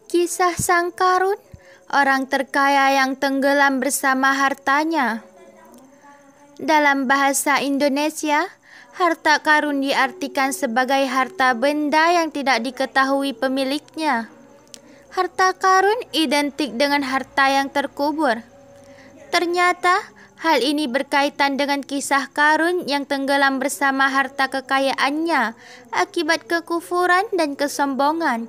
Kisah Sang Karun, orang terkaya yang tenggelam bersama hartanya. Dalam bahasa Indonesia, harta karun diartikan sebagai harta benda yang tidak diketahui pemiliknya. Harta karun identik dengan harta yang terkubur. Ternyata, hal ini berkaitan dengan kisah Karun yang tenggelam bersama harta kekayaannya akibat kekufuran dan kesombongan.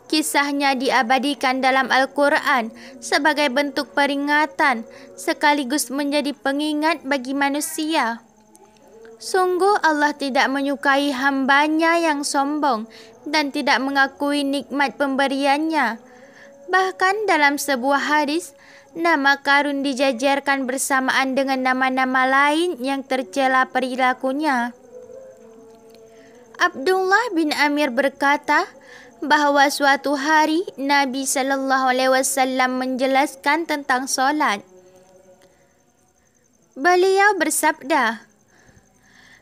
Kisahnya diabadikan dalam Al-Quran sebagai bentuk peringatan sekaligus menjadi pengingat bagi manusia. Sungguh Allah tidak menyukai hambanya yang sombong dan tidak mengakui nikmat pemberiannya. Bahkan dalam sebuah hadis, nama Karun dijajarkan bersamaan dengan nama-nama lain yang tercela perilakunya. Abdullah bin Amir berkata bahwa suatu hari Nabi SAW menjelaskan tentang solat. Beliau bersabda,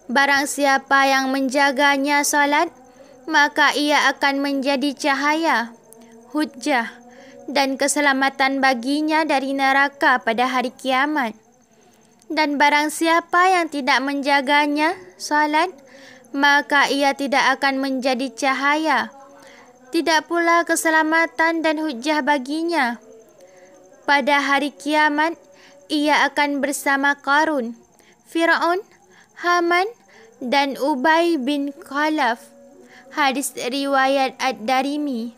"Barang siapa yang menjaganya solat, maka ia akan menjadi cahaya, hujjah, dan keselamatan baginya dari neraka pada hari kiamat. Dan barang siapa yang tidak menjaganya solat, maka ia tidak akan menjadi cahaya, tidak pula keselamatan dan hujjah baginya. Pada hari kiamat, ia akan bersama Karun, Firaun, Haman, dan Ubay bin Khalaf." Hadis riwayat Ad-Darimi.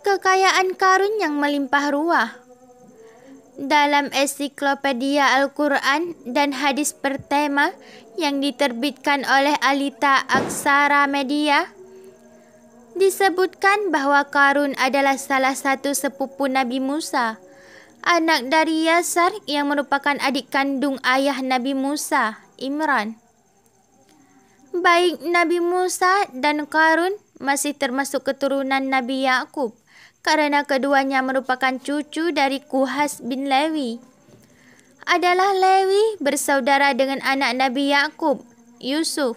Kekayaan Karun yang melimpah ruah. Dalam ensiklopedia Al-Quran dan hadis bertema yang diterbitkan oleh Alita Aksara Media, disebutkan bahwa Karun adalah salah satu sepupu Nabi Musa, anak dari Yasar yang merupakan adik kandung ayah Nabi Musa, Imran. Baik Nabi Musa dan Karun masih termasuk keturunan Nabi Yakub karena keduanya merupakan cucu dari Quhas bin Lewi. Adalah Lewi bersaudara dengan anak Nabi Yakub, Yusuf.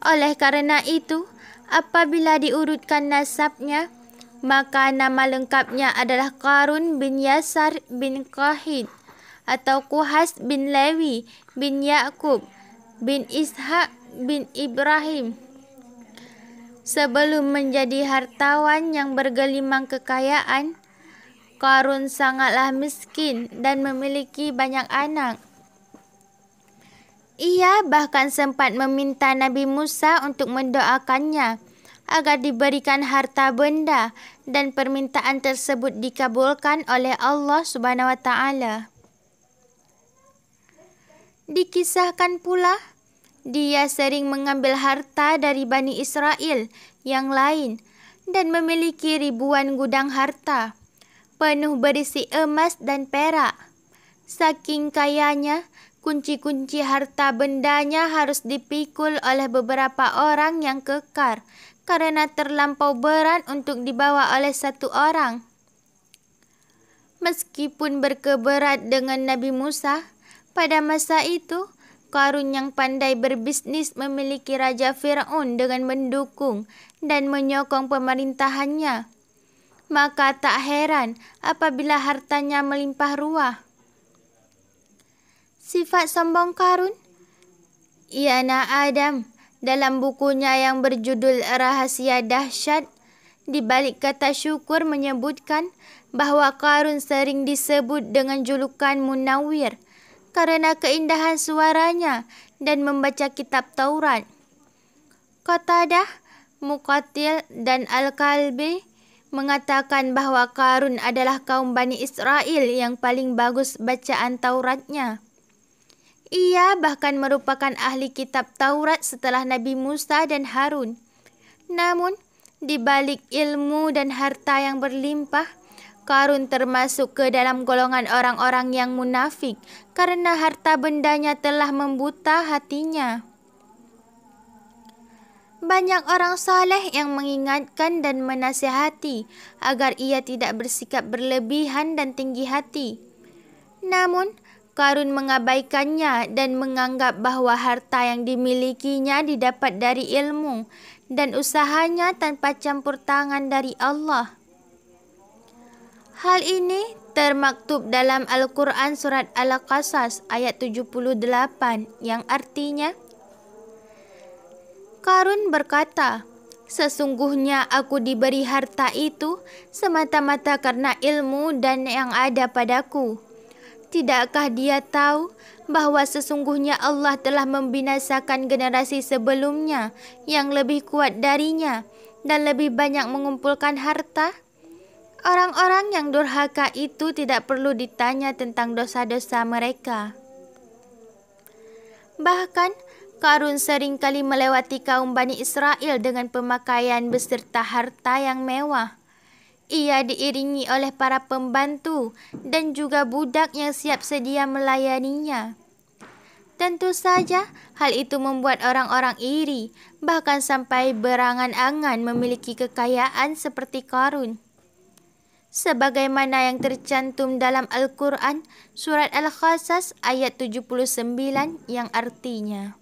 Oleh karena itu, apabila diurutkan nasabnya, maka nama lengkapnya adalah Karun bin Yasar bin Kahid atau Quhas bin Lewi bin Yakub bin Ishak bin Ibrahim. Sebelum menjadi hartawan yang bergelimang kekayaan, Karun sangatlah miskin dan memiliki banyak anak. Ia bahkan sempat meminta Nabi Musa untuk mendoakannya agar diberikan harta benda, dan permintaan tersebut dikabulkan oleh Allah Subhanahu wa taala. Dikisahkan pula, dia sering mengambil harta dari Bani Israel yang lain dan memiliki ribuan gudang harta, penuh berisi emas dan perak. Saking kayanya, kunci-kunci harta bendanya harus dipikul oleh beberapa orang yang kekar karena terlampau berat untuk dibawa oleh satu orang. Meskipun berkeberat dengan Nabi Musa, pada masa itu Karun yang pandai berbisnis memiliki Raja Firaun dengan mendukung dan menyokong pemerintahannya. Maka tak heran apabila hartanya melimpah ruah. Sifat sombong Karun. Yana Adam dalam bukunya yang berjudul Rahasia Dahsyat, di balik kata syukur menyebutkan bahwa Karun sering disebut dengan julukan Munawwir karena keindahan suaranya dan membaca kitab Taurat. Qatadah, Muqatil, dan Al-Kalbi mengatakan bahwa Karun adalah kaum Bani Israel yang paling bagus bacaan Tauratnya. Ia bahkan merupakan ahli kitab Taurat setelah Nabi Musa dan Harun. Namun, di balik ilmu dan harta yang berlimpah, Karun termasuk ke dalam golongan orang-orang yang munafik karena harta bendanya telah membuta hatinya. Banyak orang saleh yang mengingatkan dan menasihati agar ia tidak bersikap berlebihan dan tinggi hati. Namun, Karun mengabaikannya dan menganggap bahwa harta yang dimilikinya didapat dari ilmu dan usahanya tanpa campur tangan dari Allah. Hal ini termaktub dalam Al-Quran surat Al-Qasas ayat 78 yang artinya, Karun berkata, sesungguhnya aku diberi harta itu semata-mata karena ilmu dan yang ada padaku. Tidakkah dia tahu bahwa sesungguhnya Allah telah membinasakan generasi sebelumnya yang lebih kuat darinya dan lebih banyak mengumpulkan harta? Orang-orang yang durhaka itu tidak perlu ditanya tentang dosa-dosa mereka. Bahkan, Karun seringkali melewati kaum Bani Israel dengan pemakaian beserta harta yang mewah. Ia diiringi oleh para pembantu dan juga budak yang siap sedia melayaninya. Tentu saja hal itu membuat orang-orang iri, bahkan sampai berangan-angan memiliki kekayaan seperti Karun. Sebagaimana yang tercantum dalam Al-Quran surat Al-Qasas ayat 79 yang artinya,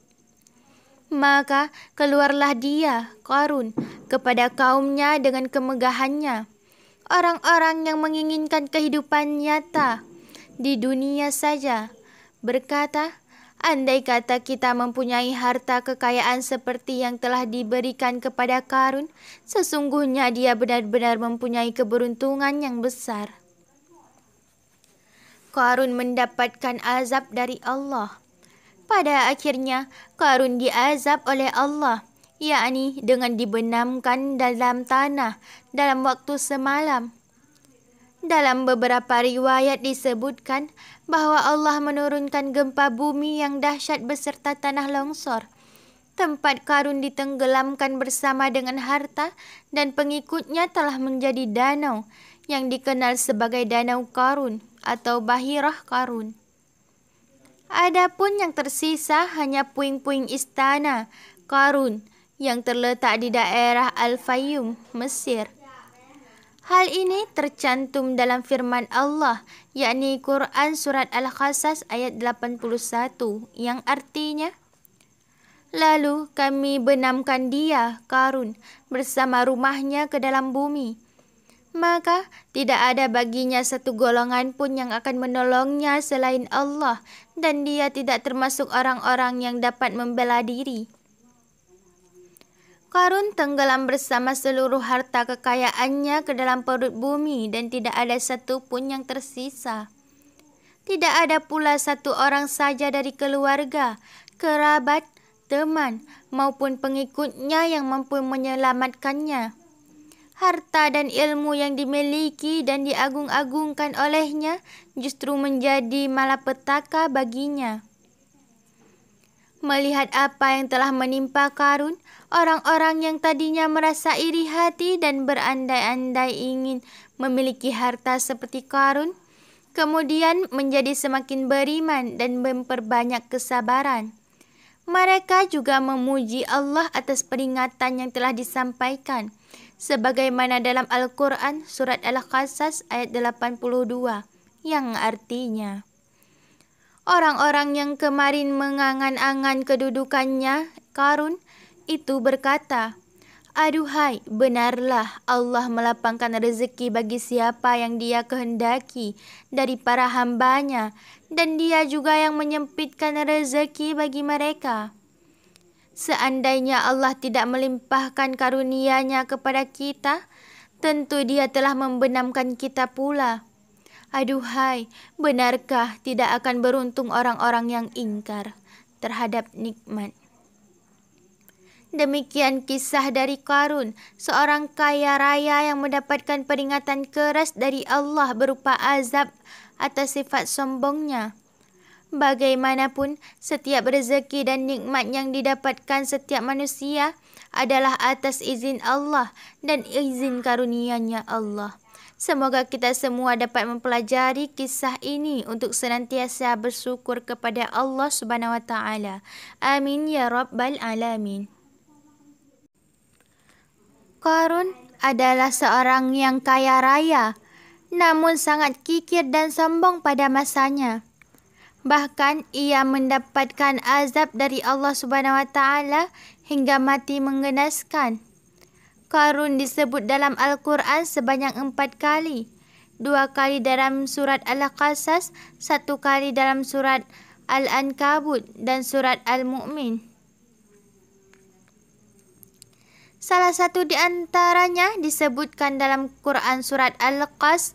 maka keluarlah dia, Karun, kepada kaumnya dengan kemegahannya. Orang-orang yang menginginkan kehidupan nyata di dunia saja berkata, andai kata kita mempunyai harta kekayaan seperti yang telah diberikan kepada Karun, sesungguhnya dia benar-benar mempunyai keberuntungan yang besar. Karun mendapatkan azab dari Allah. Pada akhirnya, Karun diazab oleh Allah, yakni dengan dibenamkan dalam tanah dalam waktu semalam. Dalam beberapa riwayat disebutkan bahwa Allah menurunkan gempa bumi yang dahsyat beserta tanah longsor. Tempat Karun ditenggelamkan bersama dengan harta dan pengikutnya telah menjadi danau yang dikenal sebagai Danau Karun atau Bahirah Karun. Adapun yang tersisa hanya puing-puing istana Karun yang terletak di daerah Al-Fayyum, Mesir. Hal ini tercantum dalam firman Allah, yakni Quran surat Al-Qasas ayat 81 yang artinya, lalu kami benamkan dia, Karun, bersama rumahnya ke dalam bumi. Maka tidak ada baginya satu golongan pun yang akan menolongnya selain Allah, dan dia tidak termasuk orang-orang yang dapat membela diri. Karun tenggelam bersama seluruh harta kekayaannya ke dalam perut bumi dan tidak ada satu pun yang tersisa. Tidak ada pula satu orang saja dari keluarga, kerabat, teman maupun pengikutnya yang mampu menyelamatkannya. Harta dan ilmu yang dimiliki dan diagung-agungkan olehnya justru menjadi malapetaka baginya. Melihat apa yang telah menimpa Karun, orang-orang yang tadinya merasa iri hati dan berandai-andai ingin memiliki harta seperti Karun, kemudian menjadi semakin beriman dan memperbanyak kesabaran. Mereka juga memuji Allah atas peringatan yang telah disampaikan, sebagaimana dalam Al-Quran surat Al-Qasas ayat 82, yang artinya, orang-orang yang kemarin mengangan-angan kedudukannya, Karun, itu berkata, aduhai, benarlah Allah melapangkan rezeki bagi siapa yang dia kehendaki dari para hambanya, dan dia juga yang menyempitkan rezeki bagi mereka. Seandainya Allah tidak melimpahkan karunia-Nya kepada kita, tentu dia telah membenamkan kita pula. Aduhai, benarkah tidak akan beruntung orang-orang yang ingkar terhadap nikmat. Demikian kisah dari Karun, seorang kaya raya yang mendapatkan peringatan keras dari Allah berupa azab atas sifat sombongnya. Bagaimanapun, setiap rezeki dan nikmat yang didapatkan setiap manusia adalah atas izin Allah dan izin karunia-Nya Allah. Semoga kita semua dapat mempelajari kisah ini untuk senantiasa bersyukur kepada Allah Subhanahu wa taala. Amin ya rabbal alamin. Karun adalah seorang yang kaya raya, namun sangat kikir dan sombong pada masanya. Bahkan ia mendapatkan azab dari Allah Subhanahu wa taala hingga mati mengenaskan. Qarun disebut dalam Al-Quran sebanyak 4 kali. 2 kali dalam surat Al-Qasas, 1 kali dalam surat Al-Ankabut dan surat Al-Mu'min. Salah satu di antaranya disebutkan dalam Quran surat Al-Qas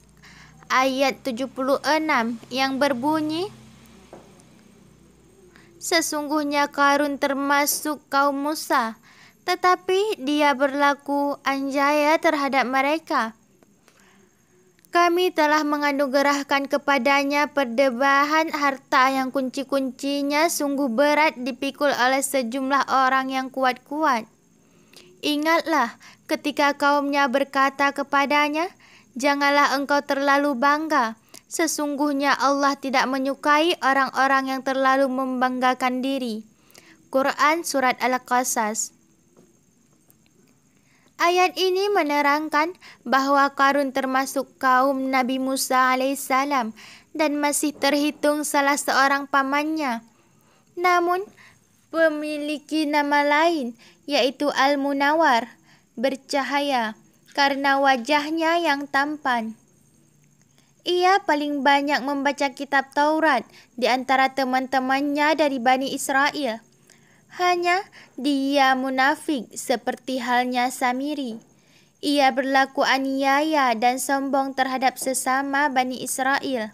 ayat 76 yang berbunyi, sesungguhnya Qarun termasuk kaum Musa, tetapi dia berlaku anjaya terhadap mereka. Kami telah menganugerahkan kepadanya perdebahan harta yang kunci-kuncinya sungguh berat dipikul oleh sejumlah orang yang kuat-kuat. Ingatlah ketika kaumnya berkata kepadanya, janganlah engkau terlalu bangga. Sesungguhnya Allah tidak menyukai orang-orang yang terlalu membanggakan diri. Quran Surat Al-Qasas. Ayat ini menerangkan bahwa Qarun termasuk kaum Nabi Musa alaihissalam dan masih terhitung salah seorang pamannya. Namun, memiliki nama lain, yaitu Al-Munawar, bercahaya, karena wajahnya yang tampan. Ia paling banyak membaca kitab Taurat di antara teman-temannya dari Bani Israel. Hanya dia munafik seperti halnya Samiri. Ia berlaku aniaya dan sombong terhadap sesama Bani Israel.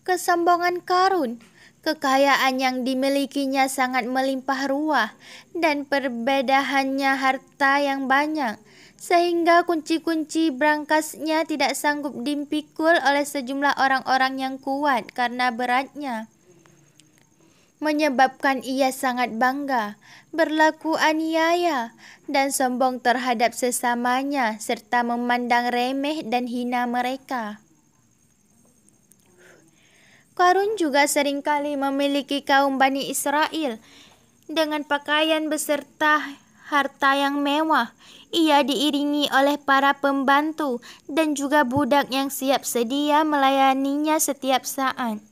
Kesombongan Qarun, kekayaan yang dimilikinya sangat melimpah ruah dan perbedaannya harta yang banyak, sehingga kunci-kunci brangasnya tidak sanggup dipikul oleh sejumlah orang-orang yang kuat karena beratnya. Menyebabkan ia sangat bangga, berlaku aniaya, dan sombong terhadap sesamanya serta memandang remeh dan hina mereka. Qarun juga seringkali memiliki kaum Bani Israel dengan pakaian beserta harta yang mewah. Ia diiringi oleh para pembantu dan juga budak yang siap sedia melayaninya setiap saat,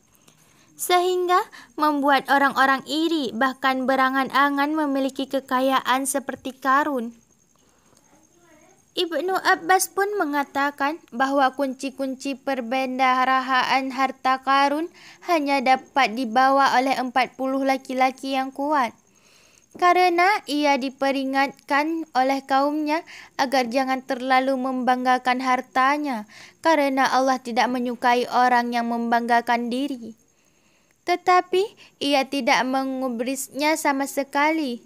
sehingga membuat orang-orang iri bahkan berangan-angan memiliki kekayaan seperti Qarun. Ibnu Abbas pun mengatakan bahwa kunci-kunci perbendaharaan harta Qarun hanya dapat dibawa oleh 40 laki-laki yang kuat, karena ia diperingatkan oleh kaumnya agar jangan terlalu membanggakan hartanya, karena Allah tidak menyukai orang yang membanggakan diri. Tetapi ia tidak mengubrisnya sama sekali.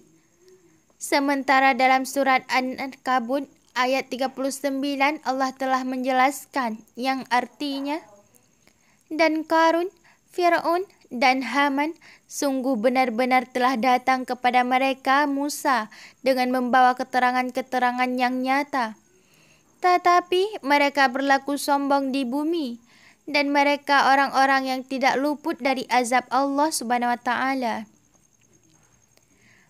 Sementara dalam surat An-Ankabut ayat 39 Allah telah menjelaskan yang artinya, dan Qarun, Fir'aun dan Haman sungguh benar-benar telah datang kepada mereka Musa dengan membawa keterangan-keterangan yang nyata. Tetapi mereka berlaku sombong di bumi, dan mereka orang-orang yang tidak luput dari azab Allah Subhanahu wa taala.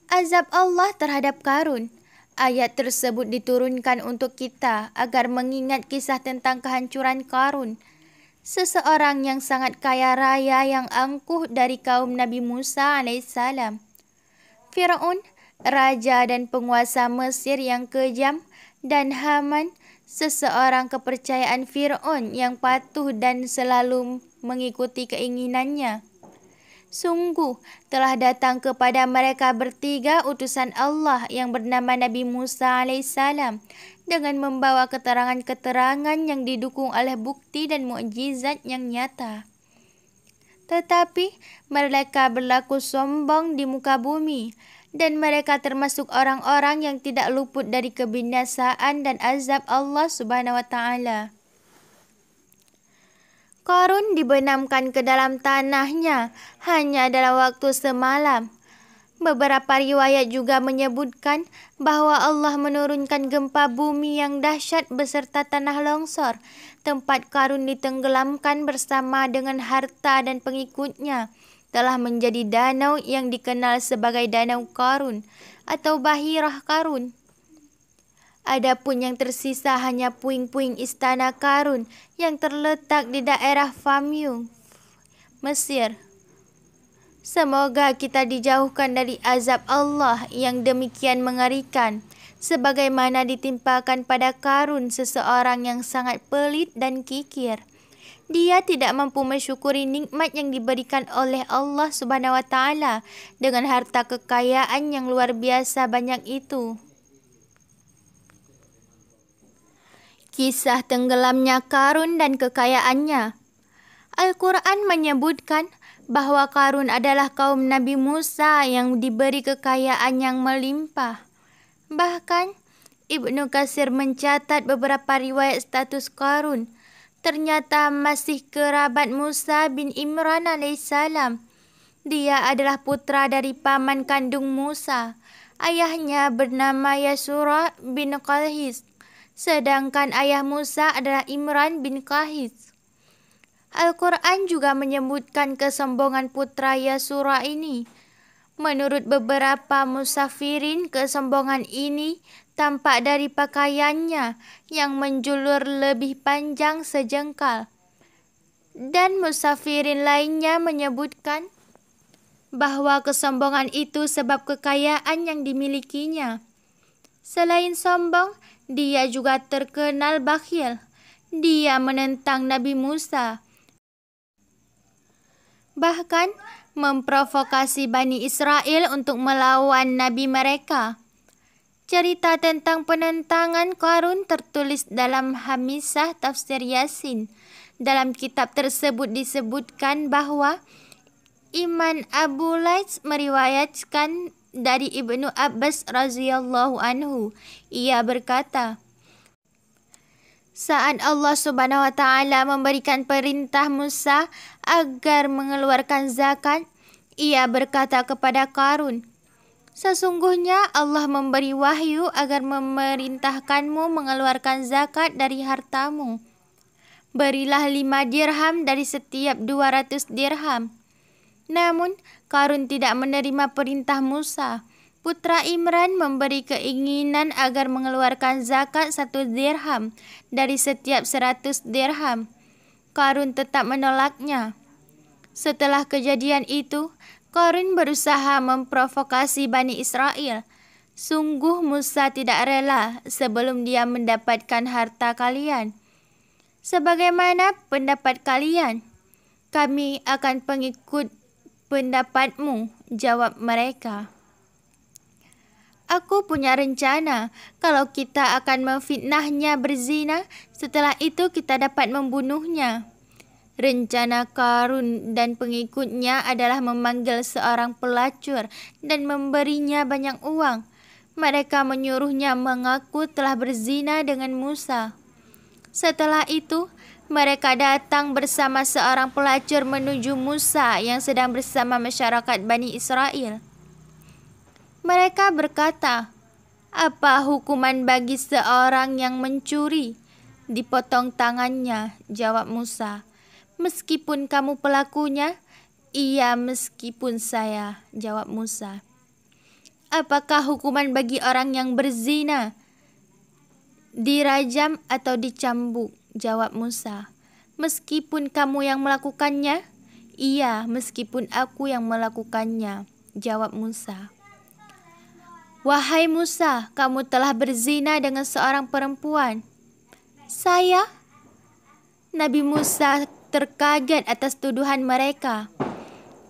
Azab Allah terhadap Qarun. Ayat tersebut diturunkan untuk kita agar mengingat kisah tentang kehancuran Qarun, seseorang yang sangat kaya raya yang angkuh dari kaum Nabi Musa alaihissalam. Fir'aun, raja dan penguasa Mesir yang kejam, dan Haman, seseorang kepercayaan Fir'aun yang patuh dan selalu mengikuti keinginannya. Sungguh telah datang kepada mereka bertiga utusan Allah yang bernama Nabi Musa alaihissalam dengan membawa keterangan-keterangan yang didukung oleh bukti dan mukjizat yang nyata. Tetapi mereka berlaku sombong di muka bumi, dan mereka termasuk orang-orang yang tidak luput dari kebinasaan dan azab Allah Subhanahu wa taala. Qarun dibenamkan ke dalam tanahnya hanya dalam waktu semalam. Beberapa riwayat juga menyebutkan bahwa Allah menurunkan gempa bumi yang dahsyat beserta tanah longsor. Tempat Qarun ditenggelamkan bersama dengan harta dan pengikutnya telah menjadi danau yang dikenal sebagai Danau Qarun atau Bahirah Qarun. Adapun yang tersisa hanya puing-puing istana Qarun yang terletak di daerah Famyum, Mesir. Semoga kita dijauhkan dari azab Allah yang demikian mengerikan, sebagaimana ditimpakan pada Qarun, seseorang yang sangat pelit dan kikir. Dia tidak mampu mensyukuri nikmat yang diberikan oleh Allah Subhanahu wa taala dengan harta kekayaan yang luar biasa banyak itu. Kisah tenggelamnya Qarun dan kekayaannya. Al-Quran menyebutkan bahwa Qarun adalah kaum Nabi Musa yang diberi kekayaan yang melimpah. Bahkan, Ibnu Katsir mencatat beberapa riwayat status Qarun. Ternyata masih kerabat Musa bin Imran alaihissalam. Dia adalah putra dari paman kandung Musa. Ayahnya bernama Yasura bin Qahis, sedangkan ayah Musa adalah Imran bin Qahis. Al-Quran juga menyebutkan kesombongan putra Yasura ini. Menurut beberapa musafirin, kesombongan ini tampak dari pakaiannya yang menjulur lebih panjang sejengkal. Dan musafirin lainnya menyebutkan bahwa kesombongan itu sebab kekayaan yang dimilikinya. Selain sombong, dia juga terkenal bakhil. Dia menentang Nabi Musa, bahkan memprovokasi Bani Israel untuk melawan Nabi mereka. Cerita tentang penentangan Qarun tertulis dalam Hamisah Tafsir Yasin. Dalam kitab tersebut disebutkan bahwa Iman Abu Laits meriwayatkan dari Ibnu Abbas radhiyallahu anhu. Ia berkata, saat Allah Subhanahu wa taala memberikan perintah Musa agar mengeluarkan zakat, ia berkata kepada Qarun, sesungguhnya Allah memberi wahyu agar memerintahkanmu mengeluarkan zakat dari hartamu. Berilah 5 dirham dari setiap 200 dirham. Namun, Qarun tidak menerima perintah Musa. Putra Imran memberi keinginan agar mengeluarkan zakat 1 dirham dari setiap 100 dirham. Qarun tetap menolaknya. Setelah kejadian itu, Qarun berusaha memprovokasi Bani Israel. Sungguh Musa tidak rela sebelum dia mendapatkan harta kalian. Sebagaimana pendapat kalian, kami akan pengikut pendapatmu, jawab mereka. Aku punya rencana, kalau kita akan memfitnahnya berzina, setelah itu kita dapat membunuhnya. Rencana Qarun dan pengikutnya adalah memanggil seorang pelacur dan memberinya banyak uang. Mereka menyuruhnya mengaku telah berzina dengan Musa. Setelah itu, mereka datang bersama seorang pelacur menuju Musa yang sedang bersama masyarakat Bani Israel. Mereka berkata, apa hukuman bagi seorang yang mencuri? Dipotong tangannya, jawab Musa. Meskipun kamu pelakunya? Iya, meskipun saya, jawab Musa. Apakah hukuman bagi orang yang berzina? Dirajam atau dicambuk, jawab Musa. Meskipun kamu yang melakukannya? Iya, meskipun aku yang melakukannya, jawab Musa. Wahai Musa, kamu telah berzina dengan seorang perempuan. Saya? Nabi Musa terkaget atas tuduhan mereka.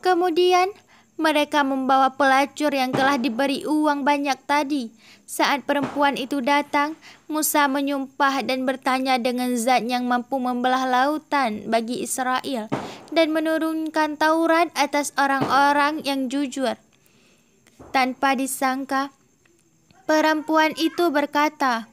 Kemudian mereka membawa pelacur yang telah diberi uang banyak tadi. Saat perempuan itu datang, Musa menyumpah dan bertanya dengan zat yang mampu membelah lautan bagi Israel dan menurunkan Taurat atas orang-orang yang jujur. Tanpa disangka, perempuan itu berkata,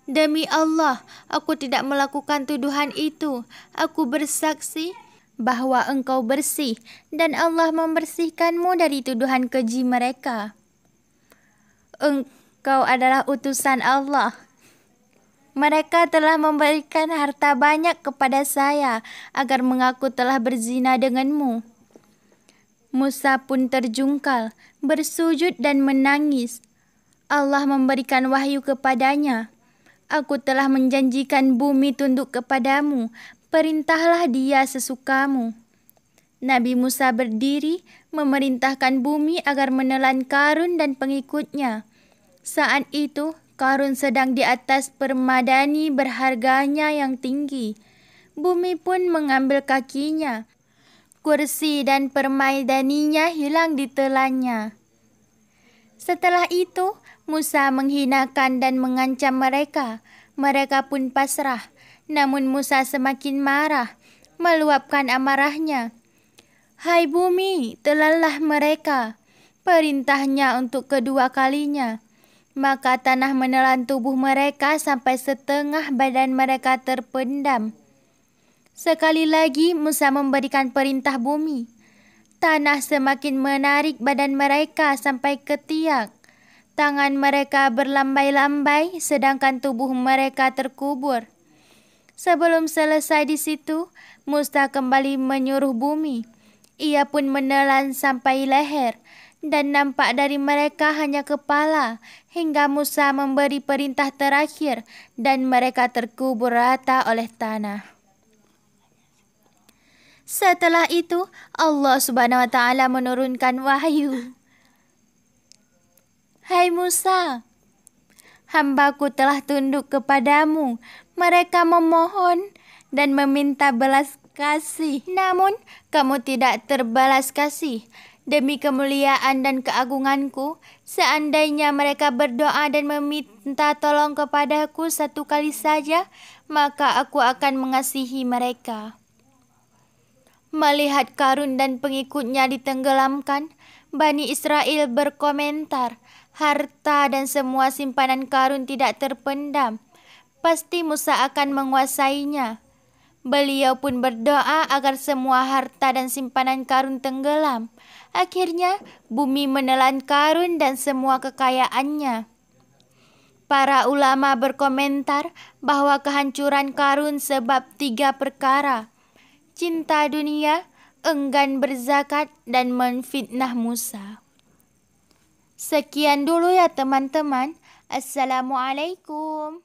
demi Allah, aku tidak melakukan tuduhan itu. Aku bersaksi bahwa engkau bersih dan Allah membersihkanmu dari tuduhan keji mereka. Engkau adalah utusan Allah. Mereka telah memberikan harta banyak kepada saya agar mengaku telah berzina denganmu. Musa pun terjungkal, bersujud dan menangis. Allah memberikan wahyu kepadanya. Aku telah menjanjikan bumi tunduk kepadamu. Perintahlah dia sesukamu. Nabi Musa berdiri memerintahkan bumi agar menelan Qarun dan pengikutnya. Saat itu, Qarun sedang di atas permadani berharganya yang tinggi. Bumi pun mengambil kakinya. Kursi dan permadaninya hilang ditelannya. Setelah itu, Musa menghinakan dan mengancam mereka. Mereka pun pasrah. Namun Musa semakin marah, meluapkan amarahnya. Hai bumi, telanlah mereka. Perintahnya untuk kedua kalinya. Maka tanah menelan tubuh mereka sampai setengah badan mereka terpendam. Sekali lagi Musa memberikan perintah bumi. Tanah semakin menarik badan mereka sampai ketiak. Tangan mereka berlambai-lambai sedangkan tubuh mereka terkubur. Sebelum selesai di situ, Musa kembali menyuruh bumi. Ia pun menelan sampai leher dan nampak dari mereka hanya kepala hingga Musa memberi perintah terakhir dan mereka terkubur rata oleh tanah. Setelah itu, Allah Subhanahu wa taala menurunkan wahyu. Hai Musa, hamba-Ku telah tunduk kepadamu. Mereka memohon dan meminta belas kasih. Namun, kamu tidak terbalas kasih. Demi kemuliaan dan keagungan-Ku, seandainya mereka berdoa dan meminta tolong kepadaku satu kali saja, maka Aku akan mengasihi mereka. Melihat Qarun dan pengikutnya ditenggelamkan, Bani Israel berkomentar, harta dan semua simpanan Qarun tidak terpendam. Pasti Musa akan menguasainya. Beliau pun berdoa agar semua harta dan simpanan Qarun tenggelam. Akhirnya, bumi menelan Qarun dan semua kekayaannya. Para ulama berkomentar bahwa kehancuran Qarun sebab 3 perkara. Cinta dunia, enggan berzakat, dan menfitnah Musa. Sekian dulu ya teman-teman. Assalamualaikum.